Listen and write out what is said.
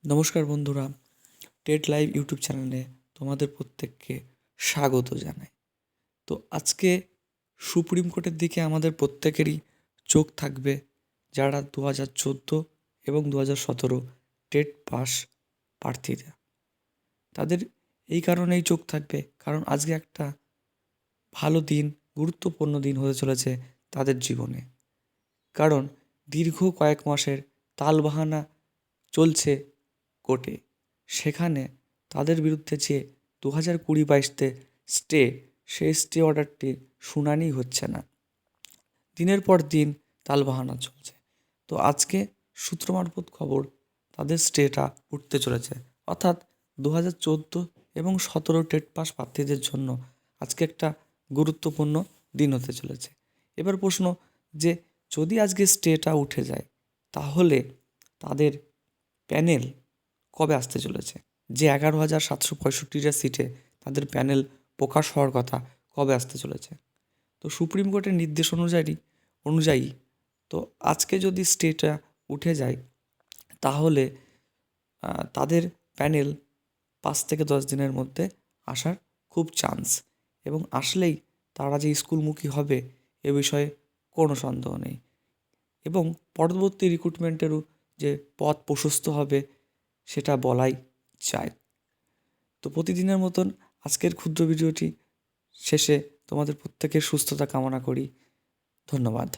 নমস্কার বন্ধুরা, TET live YouTube চ্যানেলে তোমাদের প্রত্যেককে স্বাগত জানাই। তো আজকে সুপ্রিম কোর্টের দিকে আমাদের প্রত্যেকেরই চোখ থাকবে, যারা 2014 এবং 2017 টেট পাস প্রার্থীরা। তাদের এই কারণেই চোখ থাকবে কারণ আজকে একটা ভালো দিন, গুরুত্বপূর্ণ দিন হতে চলেছে তাদের জীবনে। কারণ দীর্ঘ কয়েক মাসের তালবাহানা চলছে কোর্টে, সেখানে তাদের বিরুদ্ধে যে 2020-22 সেই স্টে অর্ডারটি শুনানি হচ্ছে না, দিনের পর দিন তালবাহানা চলছে। তো আজকে সূত্র মারফত খবর তাদের স্টেটা উঠতে চলেছে, অর্থাৎ 2014 এবং 17 টেট পাস প্রার্থীদের জন্য আজকে একটা গুরুত্বপূর্ণ দিন হতে চলেছে। এবার প্রশ্ন যে যদি আজকে স্টেটা উঠে যায় তাহলে তাদের প্যানেল কবে আসতে চলেছে? যে 11,765টা সিটে তাদের প্যানেল প্রকাশ হওয়ার কথা, কবে আসতে চলেছে? তো সুপ্রিম কোর্টের নির্দেশ অনুযায়ী তো আজকে যদি স্টেটা উঠে যায় তাহলে তাদের প্যানেল 5 থেকে 10 দিনের মধ্যে আসার খুব চান্স, এবং আসলেই তারা যে স্কুলমুখী হবে এ বিষয়ে কোনো সন্দেহ নেই, এবং পরবর্তী রিক্রুটমেন্টেরও যে পথ প্রশস্ত হবে সেটা বলাই যায়। তো প্রতিদিনের মতন আজকের ক্ষুদ্র ভিডিওটি শেষে তোমাদের প্রত্যেকের সুস্থতা কামনা করি। ধন্যবাদ।